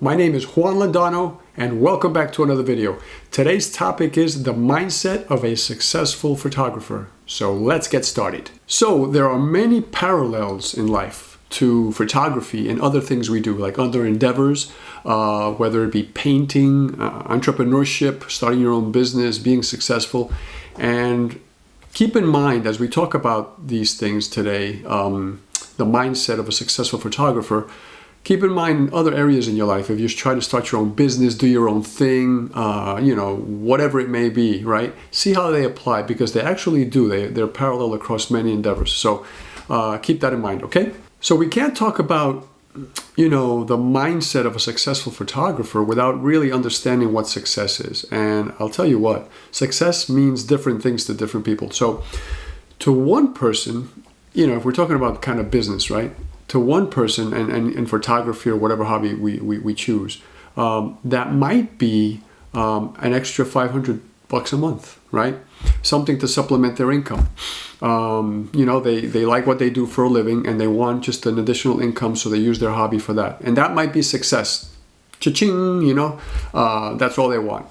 my name is Juan Landano and welcome back to another video. Today's topic is the mindset of a successful photographer. So let's get started. So there are many parallels in life to photography and other things we do, like other endeavors, whether it be painting, entrepreneurship, starting your own business, being successful. And keep in mind, as we talk about these things today, the mindset of a successful photographer, keep in mind other areas in your life. If you try to start your own business, do your own thing, whatever it may be, right? See how they apply, because they actually do. They're parallel across many endeavors. So keep that in mind, okay? So we can't talk about, the mindset of a successful photographer without really understanding what success is. And I'll tell you what, success means different things to different people. So to one person, if we're talking about kind of business, right? To one person, and in photography or whatever hobby we choose, that might be an extra $500 a month, right? Something to supplement their income. They like what they do for a living and they want just an additional income, so they use their hobby for that. And that might be success. Cha-ching, that's all they want.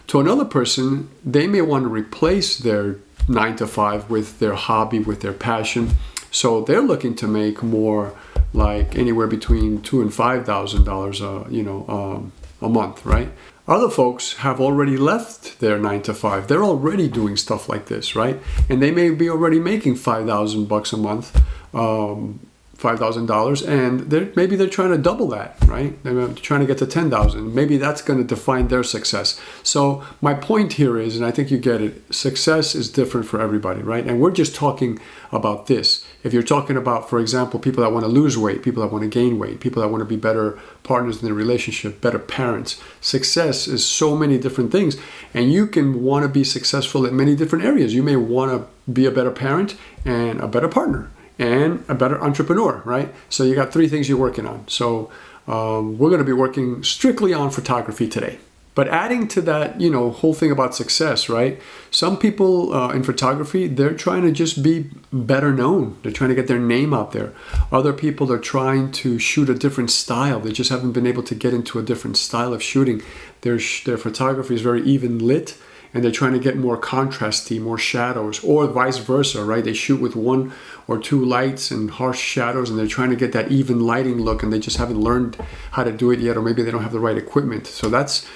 To another person, they may want to replace their 9-to-5 with their hobby, with their passion. So they're looking to make more, like anywhere between $2,000 and $5,000, a month, right? Other folks have already left their 9-to-5. They're already doing stuff like this, right? And they may be already making $5,000 a month, $5,000, and maybe they're trying to double that, right? They're trying to get to 10,000. Maybe that's going to define their success. So my point here is, and I think you get it, success is different for everybody, right? And we're just talking about this. If you're talking about, for example, people that want to lose weight, people that want to gain weight, people that want to be better partners in their relationship, better parents, success is so many different things. And you can want to be successful in many different areas. You may want to be a better parent and a better partner and a better entrepreneur, right? So you got three things you're working on. So we're going to be working strictly on photography today. But adding to that, whole thing about success, right? Some people in photography, they're trying to just be better known. They're trying to get their name out there. Other people are trying to shoot a different style. They just haven't been able to get into a different style of shooting. Their photography is very even lit, and they're trying to get more contrasty, more shadows, or vice versa, right? They shoot with one or two lights and harsh shadows, and they're trying to get that even lighting look, and they just haven't learned how to do it yet, or maybe they don't have the right equipment. So that's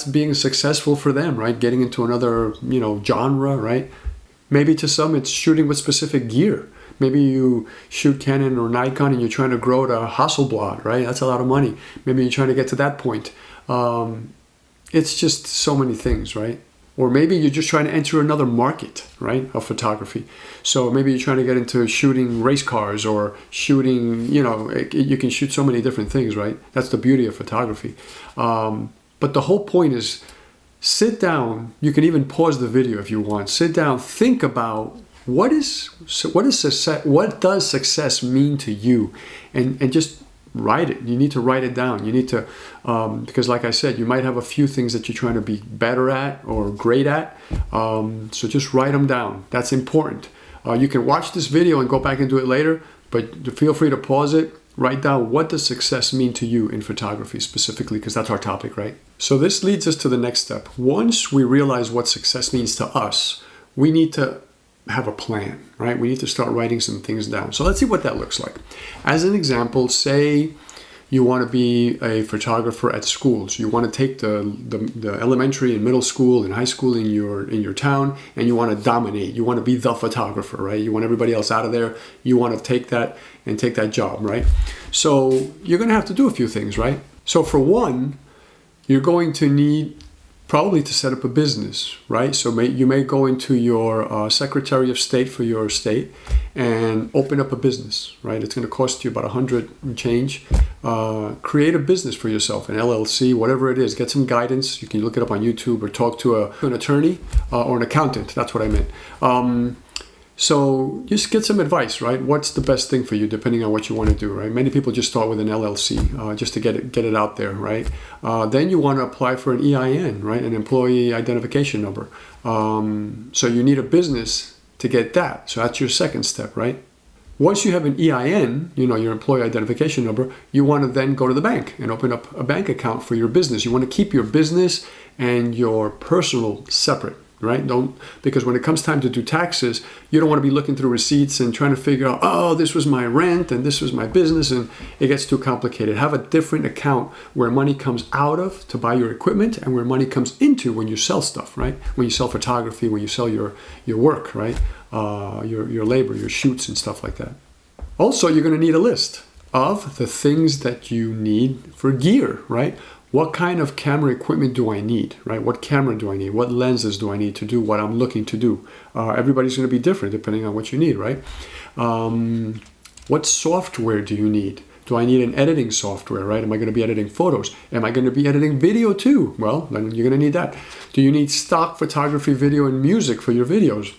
being successful for them, right? Getting into another, genre, right? Maybe to some it's shooting with specific gear. Maybe you shoot Canon or Nikon and you're trying to grow to Hasselblad, right? That's a lot of money. Maybe you're trying to get to that point. It's just so many things, right? Or maybe you're just trying to enter another market, right, of photography. So maybe you're trying to get into shooting race cars or shooting, you can shoot so many different things, right? That's the beauty of photography. But the whole point is, sit down. You can even pause the video if you want. Sit down, think about what does success mean to you, and just write it. You need to write it down. You need to, because like I said, you might have a few things that you're trying to be better at or great at. So just write them down. That's important. You can watch this video and go back and do it later, but feel free to pause it. Write down, what does success mean to you in photography specifically, because that's our topic, right? So this leads us to the next step. Once we realize what success means to us, we need to have a plan, right? We need to start writing some things down. So let's see what that looks like. As an example, say you want to be a photographer at schools. You want to take the elementary and middle school and high school in your town, and you want to dominate. You want to be the photographer, right? You want everybody else out of there. You want to take that job, right? So you're going to have to do a few things, right? So for one, you're going to need probably to set up a business, right? So you may go into your Secretary of State for your state and open up a business, right? It's going to cost you about $100 and change. Create a business for yourself, an LLC, whatever it is. Get some guidance. You can look it up on YouTube or talk to an attorney or an accountant. That's what I meant. So just get some advice, right? What's the best thing for you, depending on what you want to do, right? Many people just start with an LLC just to get it out there, right? Then you want to apply for an EIN, right? An employee identification number. So you need a business to get that. So that's your second step, right? Once you have an EIN, your employee identification number, you want to then go to the bank and open up a bank account for your business. You want to keep your business and your personal separate, right? Because when it comes time to do taxes, you don't want to be looking through receipts and trying to figure out, oh, this was my rent and this was my business, and it gets too complicated. Have a different account where money comes out of to buy your equipment and where money comes into when you sell stuff, right? When you sell photography, when you sell your work, right? Your labor, your shoots and stuff like that. Also, you're going to need a list of the things that you need for gear, right? What kind of camera equipment do I need, right? What camera do I need? What lenses do I need to do what I'm looking to do? Everybody's going to be different depending on what you need, right? What software do you need? Do I need an editing software, right? Am I going to be editing photos? Am I going to be editing video too? Well, then you're going to need that. Do you need stock photography, video, and music for your videos?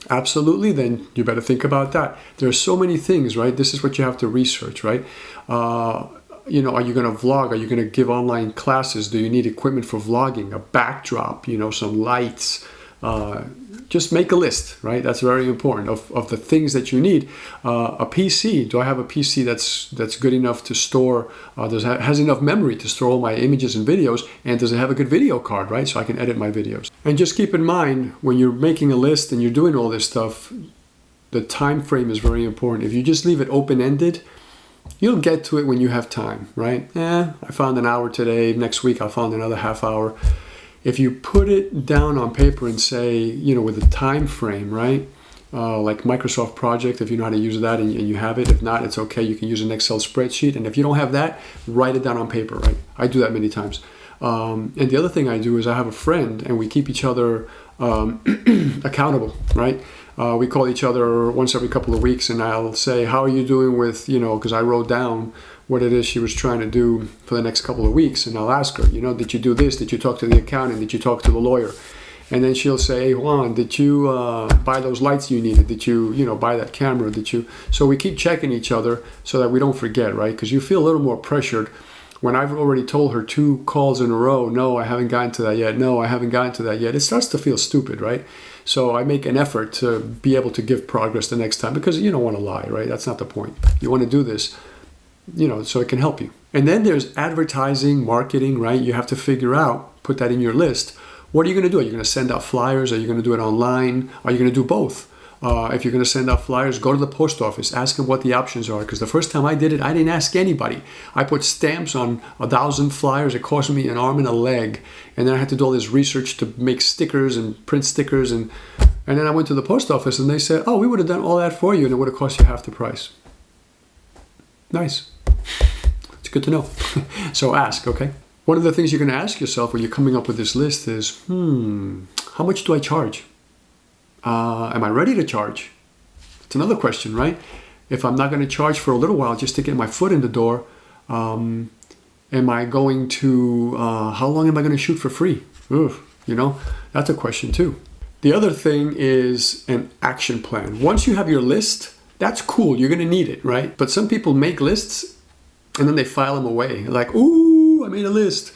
Absolutely, then you better think about that. There are so many things, right? This is what you have to research, right? Are you going to vlog? Are you going to give online classes? Do you need equipment for vlogging? A backdrop, some lights. Just make a list, right? That's very important of the things that you need. A PC. Do I have a PC that's good enough to store, has enough memory to store all my images and videos? And does it have a good video card, right? So I can edit my videos. And just keep in mind, when you're making a list and you're doing all this stuff, the time frame is very important. If you just leave it open-ended, you'll get to it when you have time, right? I found an hour today. Next week, I found another half hour. If you put it down on paper and say, with a time frame, right? Like Microsoft Project, if you know how to use that and you have it. If not, it's okay. You can use an Excel spreadsheet. And if you don't have that, write it down on paper, right? I do that many times. And the other thing I do is I have a friend and we keep each other accountable, right? We call each other once every couple of weeks and I'll say, how are you doing with, because I wrote down what it is she was trying to do for the next couple of weeks. And I'll ask her, did you do this? Did you talk to the accountant? Did you talk to the lawyer? And then she'll say, hey, Juan, did you buy those lights you needed? Did you, buy that camera? So we keep checking each other so that we don't forget, right? Because you feel a little more pressured when I've already told her 2 calls in a row, no, I haven't gotten to that yet. No, I haven't gotten to that yet. It starts to feel stupid, right? So I make an effort to be able to give progress the next time because you don't want to lie, right? That's not the point. You want to do this, so it can help you. And then there's advertising, marketing, right? You have to figure out, put that in your list. What are you going to do? Are you going to send out flyers? Are you going to do it online? Are you going to do both? If you're going to send out flyers, go to the post office, ask them what the options are. Because the first time I did it, I didn't ask anybody. I put stamps on 1,000 flyers. It cost me an arm and a leg. And then I had to do all this research to make stickers and print stickers. And then I went to the post office and they said, oh, we would have done all that for you and it would have cost you half the price. Nice. It's good to know. So ask, okay? One of the things you're going to ask yourself when you're coming up with this list is, how much do I charge? Am I ready to charge? It's another question, right? If I'm not going to charge for a little while just to get my foot in the door, am I going to, how long am I going to shoot for free? That's a question too. The other thing is an action plan. Once you have your list, that's cool. You're going to need it, right? But some people make lists and then they file them away. Like, ooh, I made a list.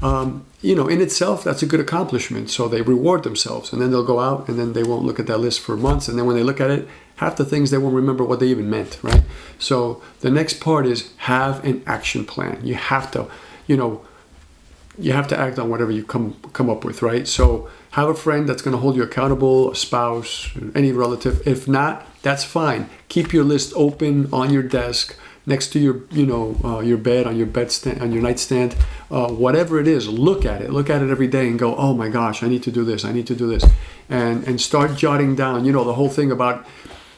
In itself, that's a good accomplishment. So they reward themselves and then they'll go out and then they won't look at that list for months. And then when they look at it, half the things they won't remember what they even meant, right? So the next part is have an action plan. You have to, act on whatever you come up with, right? So have a friend that's going to hold you accountable, a spouse, any relative. If not, that's fine. Keep your list open on your desk, next to your, your bed, on your bedstand, on your nightstand, whatever it is. Look at it every day, and go, oh my gosh, I need to do this, and start jotting down. The whole thing about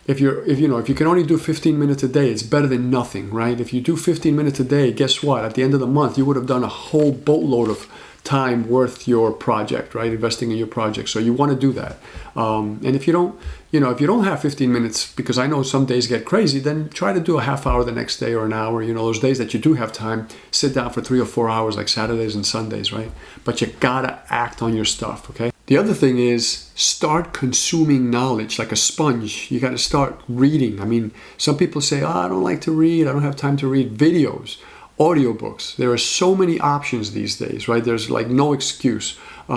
if you can only do 15 minutes a day, it's better than nothing, right? If you do 15 minutes a day, guess what? At the end of the month, you would have done a whole boatload of time worth your project, right? Investing in your project. So you want to do that. And if you don't have 15 minutes, because I know some days get crazy, then try to do a half hour the next day or an hour. Those days that you do have time, sit down for 3 or 4 hours like Saturdays and Sundays, right? But you gotta act on your stuff, okay? The other thing is start consuming knowledge like a sponge. You gotta start reading. I mean, some people say, I don't like to read. I don't have time to read. Videos, audiobooks. There are so many options these days, right? There's like no excuse. You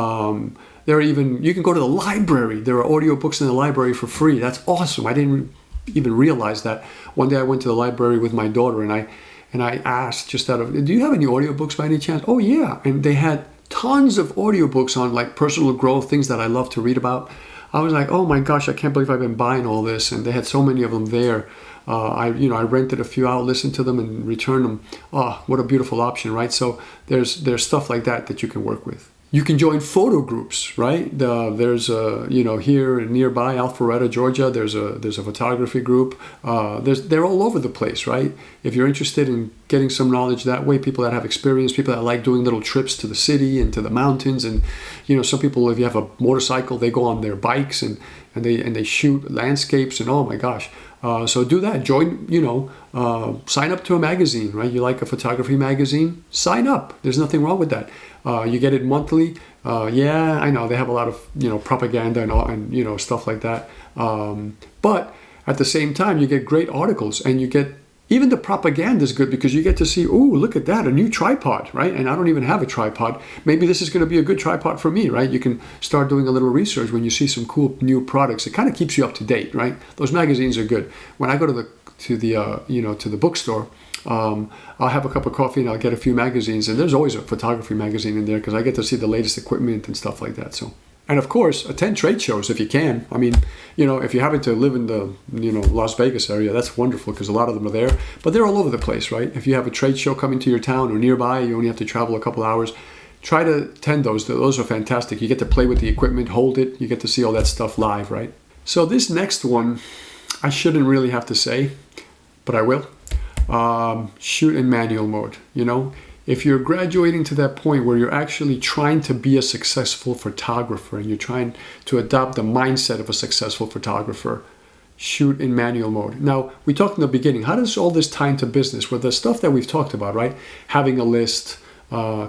can go to the library. There are audiobooks in the library for free. That's awesome. I didn't even realize that. One day I went to the library with my daughter, and I asked, just out of, do you have any audiobooks by any chance? Oh yeah. And they had tons of audiobooks on like personal growth, things that I love to read about. I was like, oh my gosh, I can't believe I've been buying all this. And they had so many of them there. I rented a few out, listened to them, and returned them. Oh, what a beautiful option, right? So there's stuff like that you can work with. You can join photo groups, right? There's here nearby Alpharetta, Georgia. There's a photography group. They're all over the place, right? If you're interested in getting some knowledge that way, people that have experience, people that like doing little trips to the city and to the mountains, and some people, if you have a motorcycle, they go on their bikes and they shoot landscapes, and oh my gosh. So do that. Join, sign up to a magazine, right? You like a photography magazine? Sign up. There's nothing wrong with that. You get it monthly. Yeah, I know they have a lot of, propaganda and stuff like that. But at the same time, you get great articles, and you get, even the propaganda is good because you get to see, oh, look at that, a new tripod, right? And I don't even have a tripod. Maybe this is going to be a good tripod for me, right? You can start doing a little research when you see some cool new products. It kind of keeps you up to date, right? Those magazines are good. When I go to the bookstore, I'll have a cup of coffee and I'll get a few magazines, and there's always a photography magazine in there because I get to see the latest equipment and stuff like that. So. And of course, attend trade shows if you can. I mean, if you happen to live in the, Las Vegas area, that's wonderful because a lot of them are there. But they're all over the place, right? If you have a trade show coming to your town or nearby, you only have to travel a couple hours. Try to attend those. Those are fantastic. You get to play with the equipment, hold it. You get to see all that stuff live, right? So this next one, I shouldn't really have to say, but I will. Shoot in manual mode, If you're graduating to that point where you're actually trying to be a successful photographer and you're trying to adopt the mindset of a successful photographer, shoot in manual mode. Now, we talked in the beginning, how does all this tie into business? With the stuff that we've talked about, right? Having a list,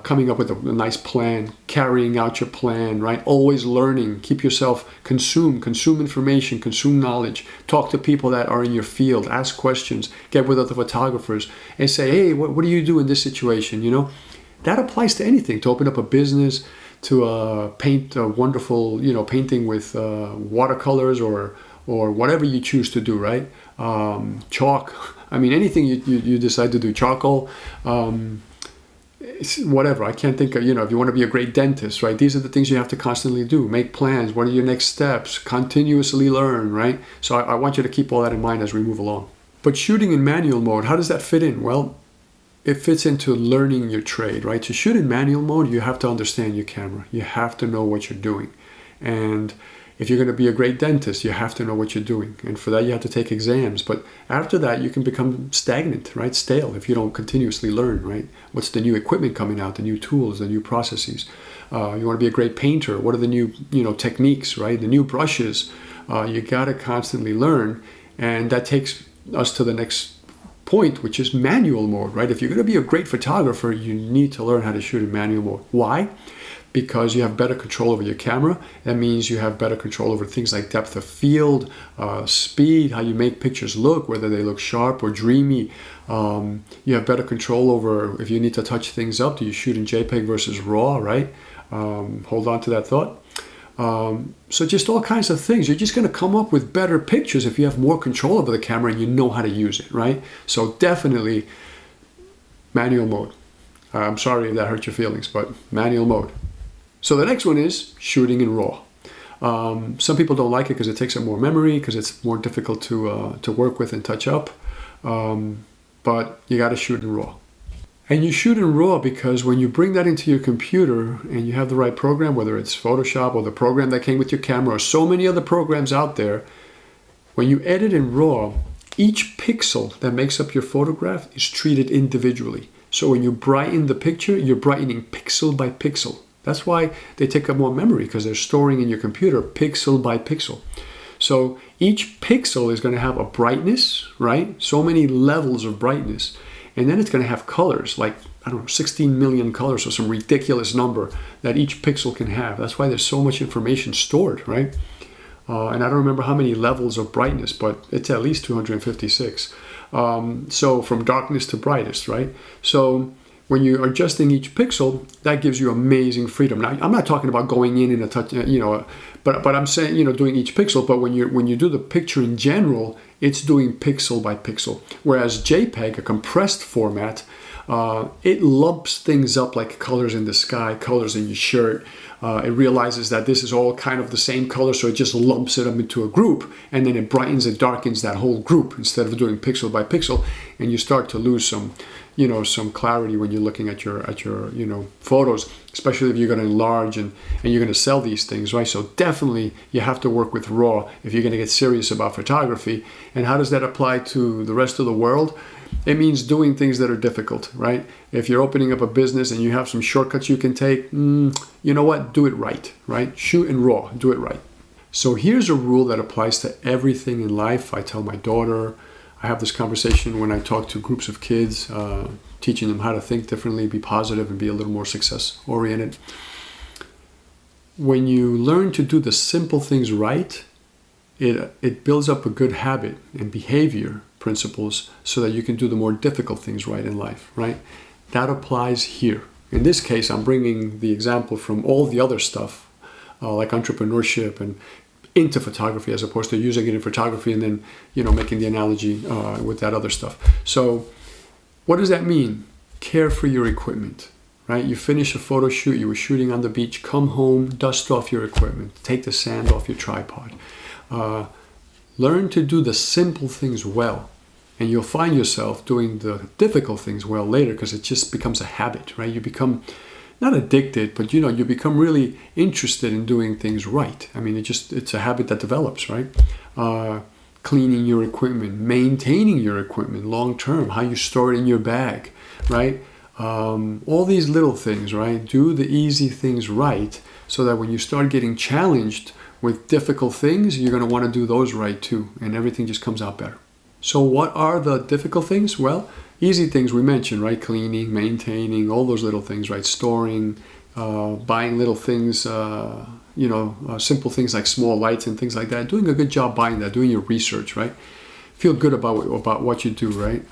coming up with a nice plan, carrying out your plan, right? Always learning, keep yourself consume information, consume knowledge, talk to people that are in your field, ask questions, get with other photographers and say, hey, what do you do in this situation? That applies to anything, to open up a business, to paint a wonderful, painting with watercolors or whatever you choose to do, right? Chalk, I mean, anything you decide to do, charcoal, whatever. I can't think of, if you want to be a great dentist, right? These are the things you have to constantly do. Make plans. What are your next steps? Continuously learn, right? So I want you to keep all that in mind as we move along. But shooting in manual mode, how does that fit in? Well, it fits into learning your trade, right? To shoot in manual mode, you have to understand your camera. You have to know what you're doing. And if you're going to be a great dentist, you have to know what you're doing. And for that, you have to take exams. But after that, you can become stagnant, right? Stale if you don't continuously learn, right? What's the new equipment coming out, the new tools, the new processes? You want to be a great painter. What are the new, techniques, right? The new brushes. You got to constantly learn. And that takes us to the next point, which is manual mode, right? If you're going to be a great photographer, you need to learn how to shoot in manual mode. Why? Because you have better control over your camera. That means you have better control over things like depth of field, speed, how you make pictures look, whether they look sharp or dreamy. You have better control over if you need to touch things up. Do you shoot in JPEG versus RAW, right? Hold on to that thought. So just all kinds of things. You're just going to come up with better pictures if you have more control over the camera and you know how to use it, right? So definitely manual mode. I'm sorry if that hurt your feelings, but manual mode. So the next one is shooting in RAW. Some people don't like it because it takes up more memory, because it's more difficult to work with and touch up. But you got to shoot in RAW. And you shoot in RAW because when you bring that into your computer and you have the right program, whether it's Photoshop or the program that came with your camera or so many other programs out there, when you edit in RAW, each pixel that makes up your photograph is treated individually. So when you brighten the picture, you're brightening pixel by pixel. That's why they take up more memory, because they're storing in your computer pixel by pixel. So each pixel is going to have a brightness, right? So many levels of brightness. And then it's going to have colors, like, 16 million colors, or some ridiculous number that each pixel can have. That's why there's so much information stored, right? And I don't remember how many levels of brightness, but it's at least 256. So from darkness to brightest, right? So when you're adjusting each pixel, that gives you amazing freedom. Now, I'm not talking about going in and a touch, but I'm saying, doing each pixel. But when you do the picture in general, it's doing pixel by pixel. Whereas JPEG, a compressed format, it lumps things up like colors in the sky, colors in your shirt. It realizes that this is all kind of the same color, so it just lumps it up into a group, and then it brightens and darkens that whole group instead of doing pixel by pixel, and you start to lose some clarity when you're looking at your photos, especially if you're going to enlarge and you're going to sell these things, right? So definitely you have to work with RAW if you're going to get serious about photography. And how does that apply to the rest of the world? It means doing things that are difficult, right? If you're opening up a business and you have some shortcuts you can take, you know what? Do it right? Shoot in RAW, do it right. So here's a rule that applies to everything in life. I tell my daughter, I have this conversation when I talk to groups of kids, teaching them how to think differently, be positive, and be a little more success-oriented. When you learn to do the simple things right, it builds up a good habit and behavior principles so that you can do the more difficult things right in life, right? That applies here. In this case, I'm bringing the example from all the other stuff, like entrepreneurship and into photography, as opposed to using it in photography and then, making the analogy with that other stuff. So what does that mean? Care for your equipment, right? You finish a photo shoot, you were shooting on the beach, come home, dust off your equipment, take the sand off your tripod. Learn to do the simple things well. And you'll find yourself doing the difficult things well later, because it just becomes a habit, right? You become not addicted, but you become really interested in doing things right. I mean, it's a habit that develops, right? Cleaning your equipment, maintaining your equipment long term, how you store it in your bag, right? All these little things, right? Do the easy things right, so that when you start getting challenged with difficult things, you're going to want to do those right too, and everything just comes out better. So what are the difficult things? Well, easy things we mentioned, right? Cleaning, maintaining, all those little things, right? Storing, buying little things, simple things like small lights and things like that. Doing a good job buying that, doing your research, right? Feel good about what you do, right?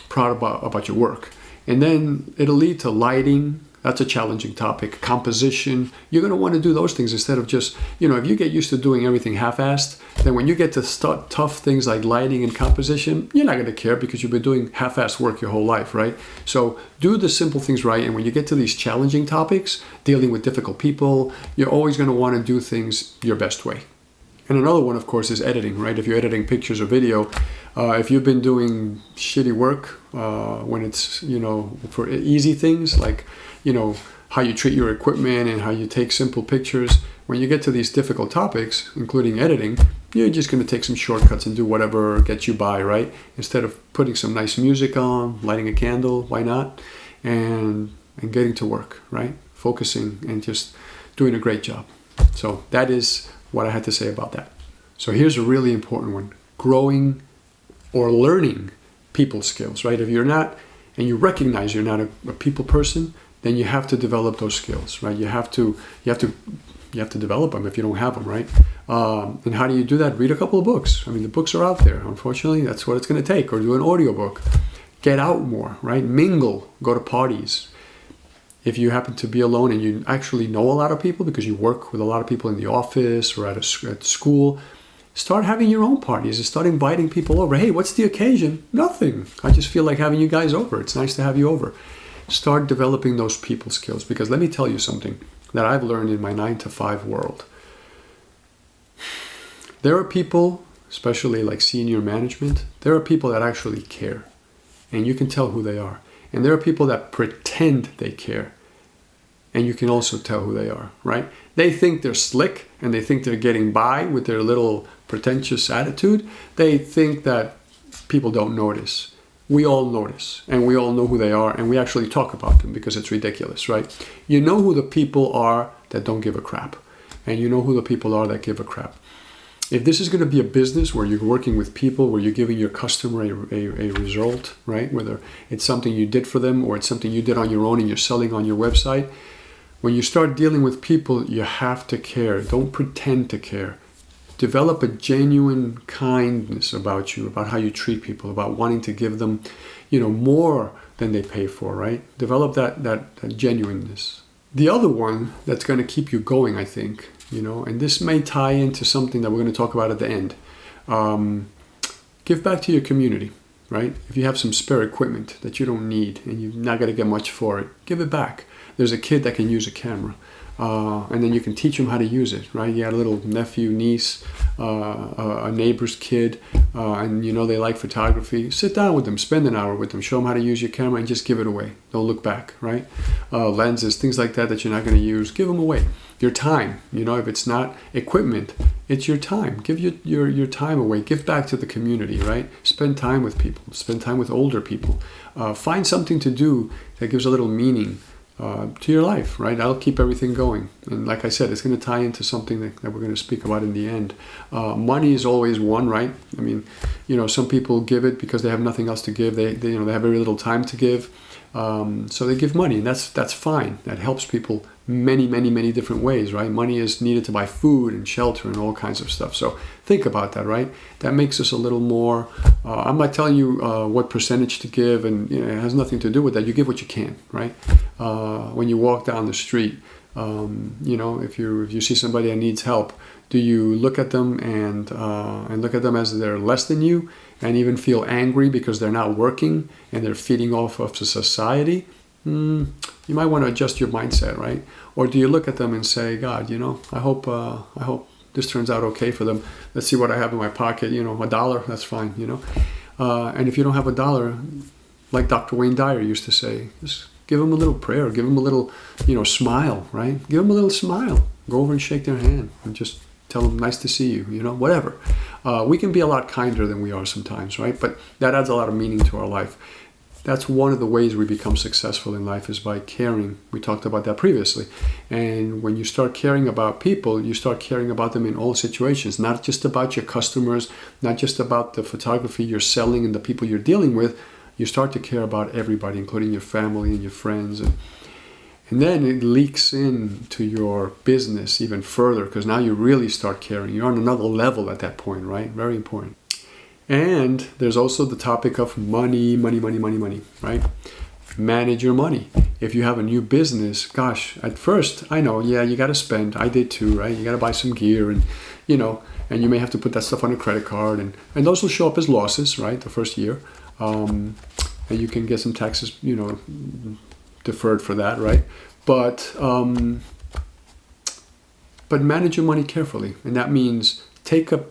Proud about your work. And then it'll lead to lighting. That's a challenging topic. Composition. You're going to want to do those things instead of just, if you get used to doing everything half-assed, then when you get to tough things like lighting and composition, you're not going to care because you've been doing half-assed work your whole life, right? So do the simple things right. And when you get to these challenging topics, dealing with difficult people, you're always going to want to do things your best way. And another one, of course, is editing, right? If you're editing pictures or video, if you've been doing shitty work when it's, for easy things like, how you treat your equipment and how you take simple pictures, when you get to these difficult topics, including editing, you're just going to take some shortcuts and do whatever gets you by, right? Instead of putting some nice music on, lighting a candle, why not? And getting to work, right? Focusing and just doing a great job. So that is what I had to say about that. So here's a really important one. Growing or learning people skills, right? If you're not, and you recognize you're not a people person, then you have to develop those skills, right? You have to develop them if you don't have them, right? And how do you do that? Read a couple of books. I mean, the books are out there. Unfortunately, that's what it's going to take. Or do an audiobook. Get out more, right? Mingle. Go to parties. If you happen to be alone and you actually know a lot of people because you work with a lot of people in the office or at school, start having your own parties and start inviting people over. Hey, what's the occasion? Nothing. I just feel like having you guys over. It's nice to have you over. Start developing those people skills, because let me tell you something that I've learned in my 9-to-5 world. There are people, especially like senior management, there are people that actually care, and you can tell who they are. And there are people that pretend they care, and you can also tell who they are, right? They think they're slick, and they think they're getting by with their little pretentious attitude. They think that people don't notice. We all notice, and we all know who they are, and we actually talk about them because it's ridiculous, right? You know who the people are that don't give a crap, and you know who the people are that give a crap. If this is going to be a business where you're working with people, where you're giving your customer a result, right? Whether it's something you did for them or it's something you did on your own and you're selling on your website, when you start dealing with people, you have to care. Don't pretend to care. Develop a genuine kindness about you, about how you treat people, about wanting to give them, more than they pay for, right? Develop that genuineness. The other one that's going to keep you going, I think, and this may tie into something that we're going to talk about at the end. Give back to your community, right? If you have some spare equipment that you don't need and you're not going to get much for it, give it back. There's a kid that can use a camera. And then you can teach them how to use it, right? You got a little nephew, niece, a neighbor's kid, and they like photography. Sit down with them, spend an hour with them, show them how to use your camera, and just give it away. Don't look back, right? Lenses, things like that you're not going to use, give them away. Your time, if it's not equipment, it's your time. Give your time away. Give back to the community, right? Spend time with people. Spend time with older people. Find something to do that gives a little meaning to your life, right? That'll keep everything going. And like I said, it's going to tie into something that we're going to speak about in the end. Money is always one, right? I mean, some people give it because they have nothing else to give. They have very little time to give. So they give money, and that's fine. That helps people many different ways, right? Money is needed to buy food and shelter and all kinds of stuff. So think about that, right? That makes us a little more, I'm not telling you what percentage to give, and it has nothing to do with that. You give what you can, right? When you walk down the street, if you see somebody that needs help, do you look at them and look at them as they're less than you, and even feel angry because they're not working and they're feeding off of the society? You might want to adjust your mindset, right? Or do you look at them and say, God, I hope this turns out okay for them. Let's see what I have in my pocket. $1, that's fine. And if you don't have $1, like Dr. Wayne Dyer used to say, just give them a little prayer, give them a little, smile, right? Give them a little smile. Go over and shake their hand and just tell them nice to see you. Whatever. We can be a lot kinder than we are sometimes, right? But that adds a lot of meaning to our life. That's one of the ways we become successful in life, is by caring. We talked about that previously. And when you start caring about people, you start caring about them in all situations, not just about your customers, not just about the photography you're selling and the people you're dealing with. You start to care about everybody, including your family and your friends. And then it leaks into your business even further, because now you really start caring. You're on another level at that point, right? Very important. And there's also the topic of money, right? Manage your money. If you have a new business, gosh, at first, I know, you got to spend. I did too, right? You got to buy some gear, and, and you may have to put that stuff on a credit card, and those will show up as losses, right? The first year. And you can get some taxes, deferred for that, right? But manage your money carefully. And that means take a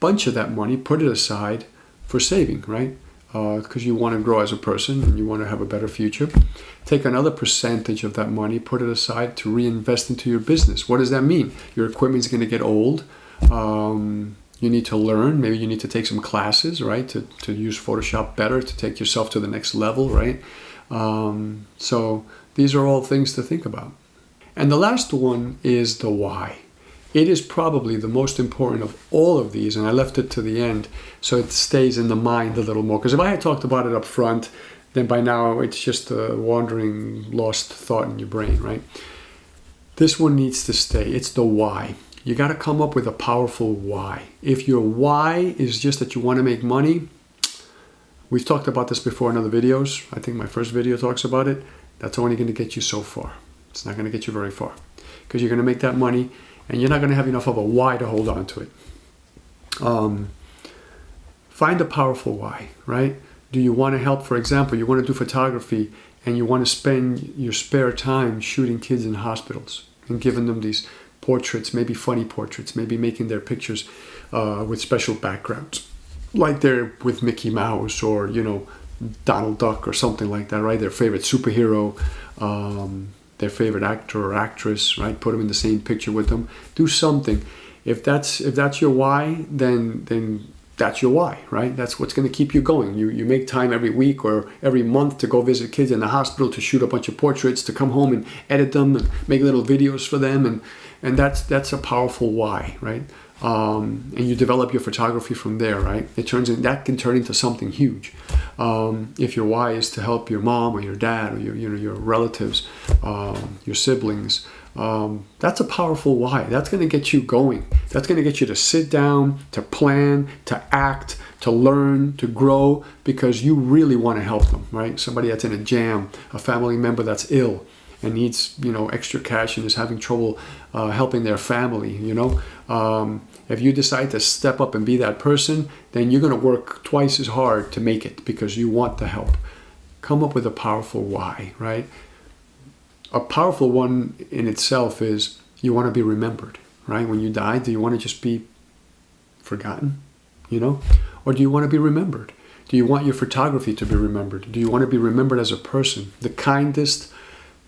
bunch of that money, put it aside for saving, right? Because you want to grow as a person and you want to have a better future. Take another percentage of that money, put it aside to reinvest into your business. What does that mean? Your equipment's going to get old. You need to learn. Maybe you need to take some classes, right? To use Photoshop better, to take yourself to the next level, right? So these are all things to think about. And the last one is the why. It is probably the most important of all of these, and I left it to the end so it stays in the mind a little more. Because if I had talked about it up front, then by now it's just a wandering, lost thought in your brain, right? This one needs to stay. It's the why. You got to come up with a powerful why. If your why is just that you want to make money, we've talked about this before in other videos. I think my first video talks about it. That's only going to get you so far. It's not going to get you very far, because you're going to make that money and you're not going to have enough of a why to hold on to it. Find a powerful why, right? Do you want to help? For example, you want to do photography and you want to spend your spare time shooting kids in hospitals and giving them these portraits, maybe funny portraits, maybe making their pictures with special backgrounds, like they're with Mickey Mouse or, Donald Duck or something like that, right? Their favorite superhero, their favorite actor or actress, right? Put them in the same picture with them. Do something. If that's your why, then that's your why, right? That's what's going to keep you going. You make time every week or every month to go visit kids in the hospital, to shoot a bunch of portraits, to come home and edit them and make little videos for them, and that's a powerful why, right? And you develop your photography from there, right? That can turn into something huge. If your why is to help your mom or your dad or your relatives, your siblings, that's a powerful why. That's going to get you going. That's going to get you to sit down, to plan, to act, to learn, to grow, because you really want to help them, right? Somebody that's in a jam, a family member that's ill and needs, extra cash and is having trouble helping their family, If you decide to step up and be that person, then you're going to work twice as hard to make it because you want the help. Come up with a powerful why, right? A powerful one in itself is you want to be remembered, right? When you die, do you want to just be forgotten, Or do you want to be remembered? Do you want your photography to be remembered? Do you want to be remembered as a person? The kindest,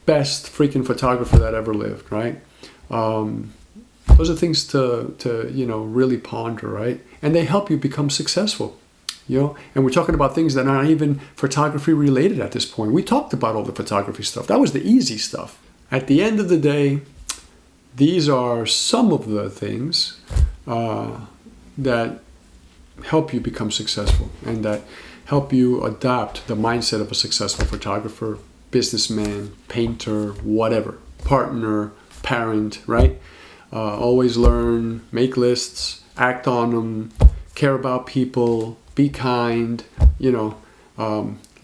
best freaking photographer that ever lived, right? Those are things to really ponder, right? And they help you become successful, And we're talking about things that aren't even photography related at this point. We talked about all the photography stuff. That was the easy stuff. At the end of the day, these are some of the things that help you become successful and that help you adopt the mindset of a successful photographer, businessman, painter, whatever, partner, parent, right? Always learn, make lists, act on them, care about people, be kind,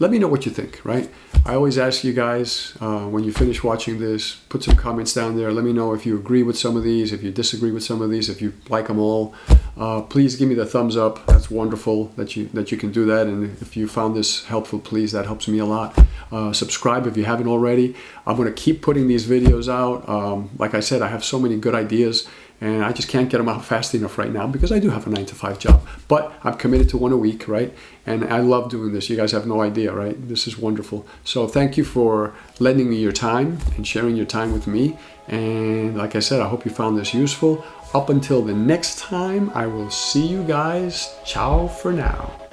let me know what you think, right? I always ask you guys, when you finish watching this, put some comments down there. Let me know if you agree with some of these, if you disagree with some of these, if you like them all. Please give me the thumbs up. That's wonderful that you can do that. And if you found this helpful, please, that helps me a lot. Subscribe if you haven't already. I'm going to keep putting these videos out. Like I said, I have so many good ideas, and I just can't get them out fast enough right now because I do have a 9-to-5 job. But I'm committed to one a week, right? And I love doing this. You guys have no idea, right? This is wonderful. So thank you for lending me your time and sharing your time with me. And like I said, I hope you found this useful. Up until the next time, I will see you guys. Ciao for now.